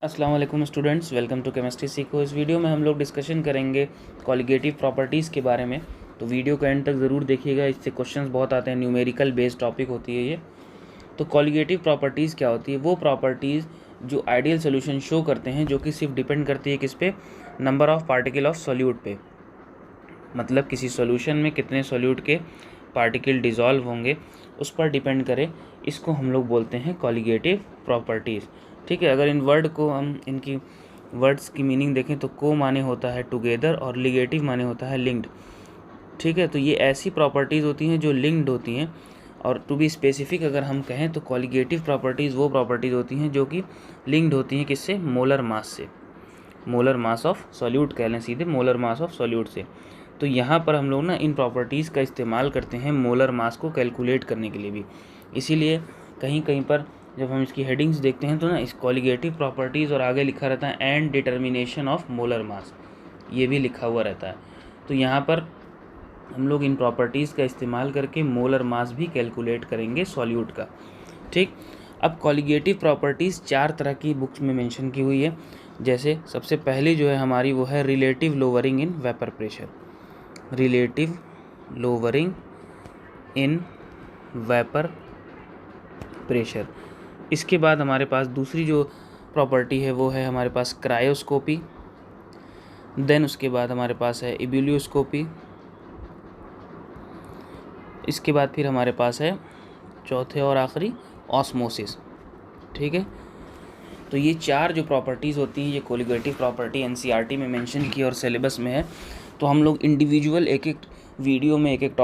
अस्सलाम वालेकुम students, welcome to chemistry सीखो। इस वीडियो में हम लोग डिस्कशन करेंगे कॉलिगेटिव प्रॉपर्टीज़ के बारे में। तो वीडियो को एंड तक ज़रूर देखिएगा, इससे क्वेश्चंस बहुत आते हैं, न्यूमेरिकल बेस्ड टॉपिक होती है ये। तो कॉलिगेटिव प्रॉपर्टीज़ क्या होती है? वो प्रॉपर्टीज़ जो आइडियल सोल्यूशन शो करते हैं, जो कि सिर्फ डिपेंड करती है किस पे? Number of particle of solute पे। मतलब किसी सोल्यूशन में कितने सोल्यूट के पार्टिकल डिज़ोल्व होंगे उस पर डिपेंड करे। इसको हम लोग बोलते हैं कॉलिगेटिव प्रॉपर्टीज़। ठीक है, अगर इन वर्ड को हम इनकी वर्ड्स की मीनिंग देखें तो को माने होता है टुगेदर और लिगेटिव माने होता है लिंक्ड। ठीक है, तो ये ऐसी प्रॉपर्टीज़ होती हैं जो लिंक्ड होती हैं। और टू बी स्पेसिफिक अगर हम कहें तो कॉलिगेटिव प्रॉपर्टीज़ वो प्रॉपर्टीज़ होती हैं जो कि लिंक्ड होती हैं किससे? मोलर मास से। मोलर मास ऑफ सॉल्यूट कह लें, सीधे मोलर मास ऑफ सॉल्यूट से। तो यहाँ पर हम लोग ना इन प्रॉपर्टीज़ का इस्तेमाल करते हैं मोलर मास को कैलकुलेट करने के लिए भी। इसीलिए कहीं कहीं पर जब हम इसकी हेडिंग्स देखते हैं तो ना इस कॉलिगेटिव प्रॉपर्टीज़ और आगे लिखा रहता है and determination of molar mass, ये भी लिखा हुआ रहता है। तो यहाँ पर हम लोग इन प्रॉपर्टीज़ का इस्तेमाल करके मोलर मास भी कैलकुलेट करेंगे सॉल्यूट का। ठीक, अब कॉलिगेटिव प्रॉपर्टीज़ 4 तरह की बुक्स में मेंशन की हुई है। जैसे सबसे पहली जो है हमारी वो है relative lowering in vapour pressure. Relative lowering in vapour pressure. इसके बाद हमारे पास दूसरी जो प्रॉपर्टी है वो है हमारे पास क्रायोस्कोपी। देन उसके बाद हमारे पास है इब्यूलियोस्कोपी। इसके बाद फिर हमारे पास है चौथे और आखिरी ऑस्मोसिस। ठीक है, तो ये 4 जो प्रॉपर्टीज़ होती हैं ये कॉलिगेटिव प्रॉपर्टी एनसीईआरटी में मेंशन की और सिलेबस में है। तो हम लोग इंडिविजुअल एक एक वीडियो में एक एक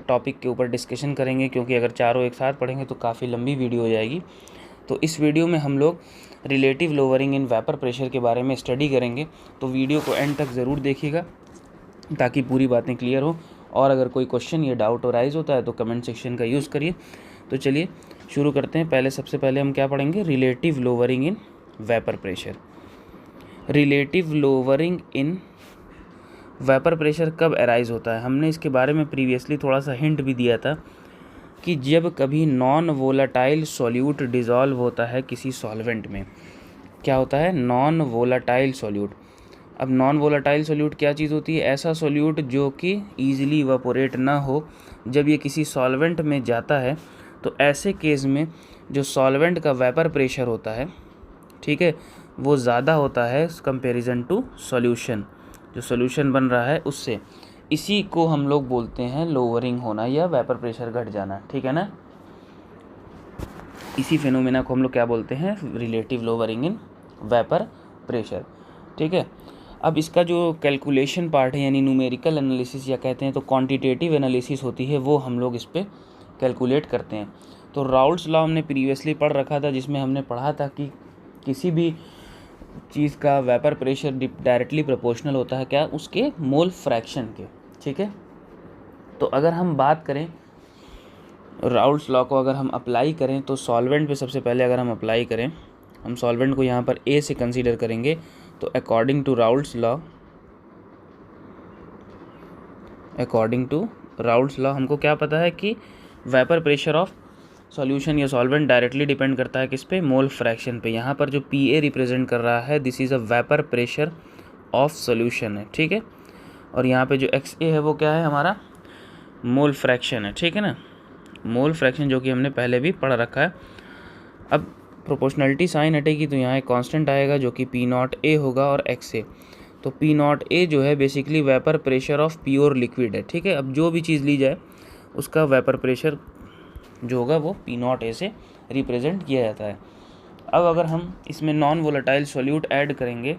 टॉपिक के ऊपर डिस्कशन करेंगे, क्योंकि अगर चारों एक साथ पढ़ेंगे तो काफ़ी लंबी वीडियो हो जाएगी। तो इस वीडियो में हम लोग relative lowering in vapour pressure के बारे में स्टडी करेंगे। तो वीडियो को एंड तक ज़रूर देखिएगा ताकि पूरी बातें क्लियर हो। और अगर कोई क्वेश्चन या डाउट राइज होता है तो कमेंट सेक्शन का यूज़ करिए। तो चलिए शुरू करते हैं। सबसे पहले हम क्या पढ़ेंगे? Relative lowering in vapour pressure. Relative lowering in vapour pressure कब अराइज होता है? हमने इसके बारे में प्रीवियसली थोड़ा सा हिंट भी दिया था कि जब कभी नॉन वोलाटाइल सॉल्यूट डिज़ोल्व होता है किसी सॉल्वेंट में। क्या होता है? Non volatile solute. अब नॉन वोलाटाइल सॉल्यूट क्या चीज़ होती है? ऐसा सॉल्यूट जो कि ईजिली इवापोरेट ना हो। जब ये किसी सॉल्वेंट में जाता है तो ऐसे केस में जो सॉल्वेंट का वेपर प्रेशर होता है, ठीक है, वो ज़्यादा होता है कंपेरिजन टू सॉल्यूशन। जो सॉल्यूशन बन रहा है उससे। इसी को हम लोग बोलते हैं लोअरिंग होना या वेपर प्रेशर घट जाना। ठीक है ना, इसी फिनोमेना को हम लोग क्या बोलते हैं? Relative lowering in vapour pressure. ठीक है, अब इसका जो कैलकुलेशन पार्ट है यानी न्यूमेरिकल एनालिसिस या कहते हैं तो क्वांटिटेटिव एनालिसिस होती है, वो हम लोग इस पर कैलकुलेट करते हैं। तो राउल्ट्स लॉ हमने प्रीवियसली पढ़ रखा था, जिसमें हमने पढ़ा था कि किसी भी चीज़ का वेपर प्रेशर डायरेक्टली प्रोपोर्शनल होता है क्या? उसके मोल फ्रैक्शन के। ठीक है, तो अगर हम बात करें राउल्ट्स लॉ को, अगर हम अप्लाई करें तो सॉल्वेंट पे सबसे पहले अगर हम अप्लाई करें, हम सॉल्वेंट को यहाँ पर ए से कंसीडर करेंगे। तो अकॉर्डिंग टू राउल्ट्स लॉ हमको क्या पता है कि वेपर प्रेशर ऑफ सॉल्यूशन या सॉल्वेंट डायरेक्टली डिपेंड करता है किस पे? मोल फ्रैक्शन पे। यहाँ पर जो पी ए रिप्रेजेंट कर रहा है, this is a vapour pressure of solution है। ठीक है, और यहाँ पे जो एक्स ए है वो क्या है? हमारा मोल फ्रैक्शन है। ठीक है ना, मोल फ्रैक्शन जो कि हमने पहले भी पढ़ रखा है। अब प्रोपोर्शनलिटी साइन हटेगी तो यहाँ एक कांस्टेंट आएगा जो कि पी नॉट ए होगा और एक्स ए। तो पी नॉट ए जो है basically vapour pressure of pure liquid है। ठीक है, अब जो भी चीज़ ली जाए उसका वेपर प्रेशर जो होगा वो पी नॉट ए से रिप्रेजेंट किया जाता है। अब अगर हम इसमें नॉन वोलेटाइल सॉल्यूट ऐड करेंगे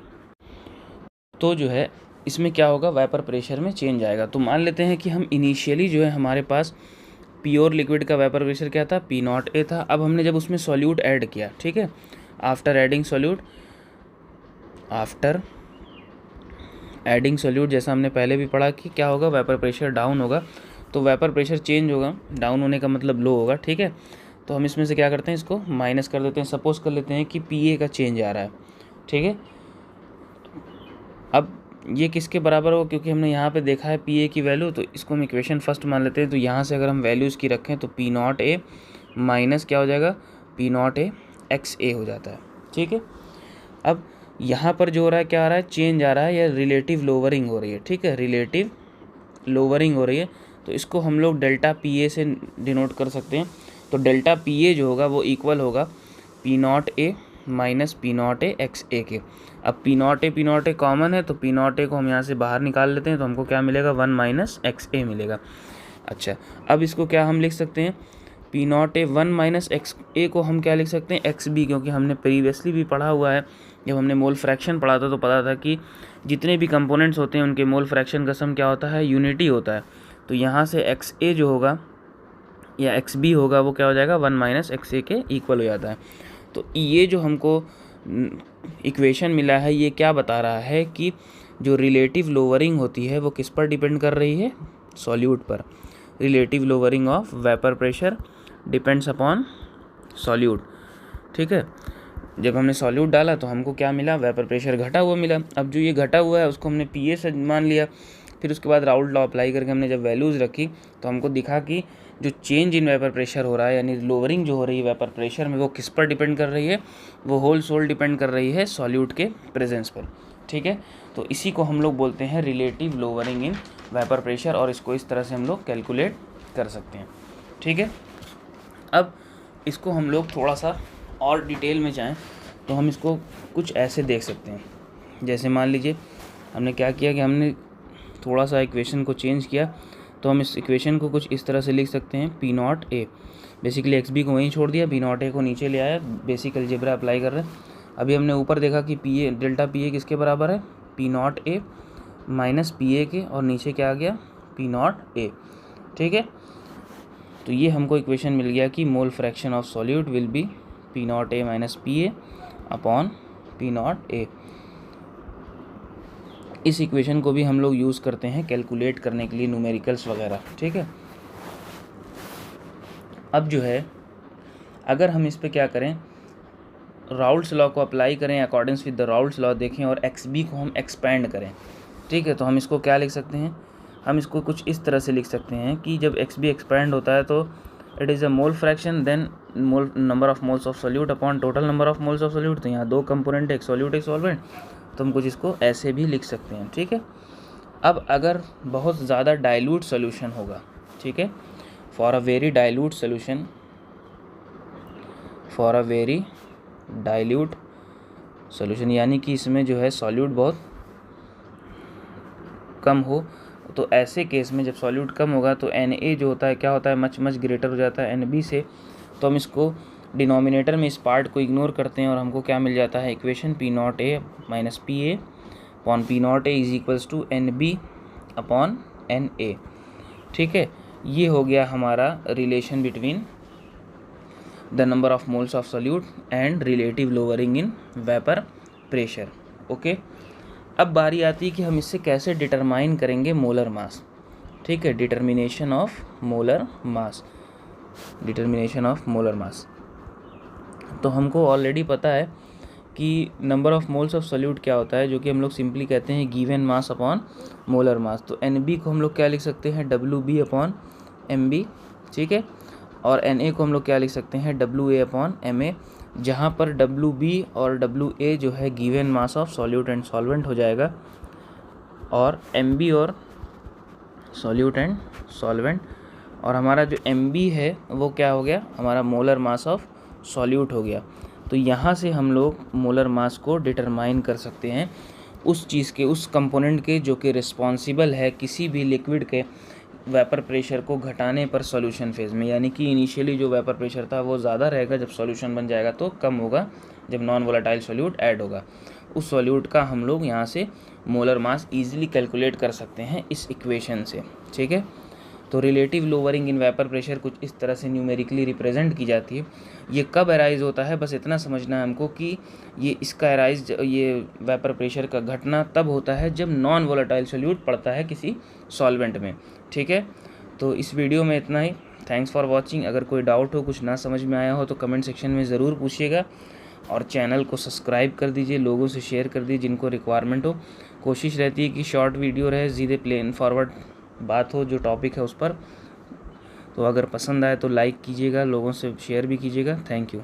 तो जो है इसमें क्या होगा? वेपर प्रेशर में चेंज आएगा। तो मान लेते हैं कि हम इनिशियली जो है हमारे पास प्योर लिक्विड का वेपर प्रेशर क्या था? पी नॉट ए था। अब हमने जब उसमें सॉल्यूट ऐड किया, ठीक है, आफ्टर एडिंग सॉल्यूट जैसा हमने पहले भी पढ़ा कि क्या होगा? वेपर प्रेशर डाउन होगा। तो वेपर प्रेशर चेंज होगा, डाउन होने का मतलब लो होगा। ठीक है, तो हम इसमें से क्या करते हैं? इसको माइनस कर देते हैं। सपोज कर लेते हैं कि पी ए का चेंज आ रहा है। ठीक है, अब ये किसके बराबर होगा? क्योंकि हमने यहाँ पे देखा है पी ए की वैल्यू, तो इसको हम इक्वेशन फर्स्ट मान लेते हैं। तो यहाँ से अगर हम वैल्यूज़ की रखें तो पी नॉट ए माइनस क्या हो जाएगा? पी नॉट ए एक्स ए हो जाता है। ठीक है, अब यहाँ पर जो हो रहा है क्या आ रहा है, चेंज आ रहा है या रिलेटिव लोअरिंग हो रही है, ठीक है, रिलेटिव लोअरिंग हो रही है। तो इसको हम लोग डेल्टा पी ए से डिनोट कर सकते हैं। तो डेल्टा पी ए जो होगा वो इक्वल होगा P not A minus P not A X A के। अब पी नॉट ए कॉमन है, तो पी नॉट ए को हम यहाँ से बाहर निकाल लेते हैं, तो हमको क्या मिलेगा, 1 माइनस एक्स ए मिलेगा। अच्छा, अब इसको क्या हम लिख सकते हैं, P not A 1 minus X A को हम क्या लिख सकते हैं, एक्स बी, क्योंकि हमने प्रीवियसली भी पढ़ा हुआ है, जब हमने मोल फ्रैक्शन पढ़ा था तो पता था कि जितने भी कंपोनेंट्स होते हैं उनके मोल फ्रैक्शन का सम क्या होता है, यूनिटी होता है। तो यहाँ से एक्स ए जो होगा या एक्स बी होगा वो क्या हो जाएगा, 1 माइनस एक्स ए के इक्वल हो जाता है। तो ये जो हमको इक्वेशन मिला है ये क्या बता रहा है कि जो रिलेटिव लोअरिंग होती है वो किस पर डिपेंड कर रही है, सॉल्यूट पर। Relative lowering of vapour pressure depends upon solute, ठीक है। जब हमने सॉल्यूट डाला तो हमको क्या मिला, वेपर प्रेशर घटा हुआ मिला। अब जो ये घटा हुआ है उसको हमने पी ए से मान लिया, फिर उसके बाद राउल्ट लॉ अप्लाई करके हमने जब वैल्यूज़ रखी तो हमको दिखा कि जो चेंज इन वेपर प्रेशर हो रहा है यानी लोअरिंग जो हो रही है वेपर प्रेशर में वो किस पर डिपेंड कर रही है, वो होल सोल डिपेंड कर रही है सॉल्यूट के प्रेजेंस पर, ठीक है। तो इसी को हम लोग बोलते हैं relative lowering in vapour pressure, और इसको इस तरह से हम लोग कैलकुलेट कर सकते हैं, ठीक है। अब इसको हम लोग थोड़ा सा और डिटेल में जाएं तो हम इसको कुछ ऐसे देख सकते हैं। जैसे मान लीजिए हमने क्या किया कि हमने थोड़ा सा इक्वेशन को चेंज किया, तो हम इस इक्वेशन को कुछ इस तरह से लिख सकते हैं, P not A, basically X B को वहीं छोड़ दिया, पी नॉट ए को नीचे ले आया, बेसिक अलजेब्रा अप्लाई कर रहे हैं। अभी हमने ऊपर देखा कि P A delta P A किसके बराबर है, P not A minus P ए के, और नीचे क्या आ गया, पी नॉट ए, ठीक है। तो ये हमको इक्वेशन मिल गया कि mole fraction of solute will be P not A minus P A upon P not ए। इस इक्वेशन को भी हम लोग यूज़ करते हैं कैलकुलेट करने के लिए न्यूमेरिकल्स वगैरह, ठीक है। अब जो है अगर हम इस पे क्या करें, राउल्ट्स लॉ को अप्लाई करें, according with the Raoult's law देखें और एक्स बी को हम एक्सपेंड करें, ठीक है। तो हम इसको क्या लिख सकते हैं, हम इसको कुछ इस तरह से लिख सकते हैं कि जब एक्स बी एक्सपेंड होता है तो it is a mole fraction then mole number of moles of solute upon total number of moles of solute. तो यहाँ दो कंपोनेंट, एक सोल्यूट एक सॉल्वेंट, तो हम कुछ इसको ऐसे भी लिख सकते हैं, ठीक है। अब अगर बहुत ज़्यादा डाइल्यूट सोल्यूशन होगा, ठीक है, for a very dilute solution, for a very dilute solution यानी कि इसमें जो है सॉल्यूट बहुत कम हो, तो ऐसे केस में जब सॉल्यूट कम होगा तो Na जो होता है क्या होता है, मच ग्रेटर हो जाता है Nb से। तो हम इसको डिनोमिनेटर में इस पार्ट को इग्नोर करते हैं और हमको क्या मिल जाता है, equation P not A minus P A upon P not A is equals to Nb upon Na, ठीक है। ये हो गया हमारा relation between the number of moles of solute and relative lowering in vapour pressure, okay. अब बारी आती है कि हम इससे कैसे डिटरमाइन करेंगे मोलर मास, ठीक है, determination of molar mass, determination of molar mass. तो हमको ऑलरेडी पता है कि number of moles of solute क्या होता है, जो कि हम लोग सिंपली कहते हैं given mass upon molar mass. तो Nb को हम लोग क्या लिख सकते हैं, WB अपॉन Mb, ठीक है, और Na को हम लोग क्या लिख सकते हैं, WA अपॉन Ma, जहाँ पर WB और WA जो है given mass of solute and solvent हो जाएगा, और MB और सॉल्यूट एंड सॉल्वेंट, और हमारा जो MB है वो क्या हो गया, हमारा मोलर मास ऑफ सॉल्यूट हो गया। तो यहाँ से हम लोग मोलर मास को डिटरमाइन कर सकते हैं उस चीज़ के, उस कंपोनेंट के जो कि रिस्पॉन्सिबल है किसी भी लिक्विड के वेपर प्रेशर को घटाने पर सॉल्यूशन फेज़ में। यानी कि इनिशियली जो वेपर प्रेशर था वो ज़्यादा रहेगा, जब सॉल्यूशन बन जाएगा तो कम होगा, जब नॉन वोलेटाइल सॉल्यूट ऐड होगा। उस सॉल्यूट का हम लोग यहाँ से मोलर मास ईजिली कैलकुलेट कर सकते हैं इस इक्वेशन से, ठीक है। तो relative lowering in vapour pressure कुछ इस तरह से न्यूमेरिकली रिप्रेजेंट की जाती है। ये कब अराइज होता है, बस इतना समझना है हमको कि ये इसका अराइज, ये वेपर प्रेशर का घटना तब होता है जब नॉन वोलेटाइल सॉल्यूट पड़ता है किसी सॉल्वेंट में, ठीक है। तो इस वीडियो में इतना ही। Thanks for watching. अगर कोई डाउट हो, कुछ ना समझ में आया हो तो कमेंट सेक्शन में ज़रूर पूछिएगा, और चैनल को सब्सक्राइब कर दीजिए, लोगों से शेयर कर दीजिए जिनको रिक्वायरमेंट हो। कोशिश रहती है कि शॉर्ट वीडियो रहे, सीधे प्लेन फॉरवर्ड बात हो जो टॉपिक है उस पर। तो अगर पसंद आए तो लाइक कीजिएगा, लोगों से शेयर भी कीजिएगा। Thank you.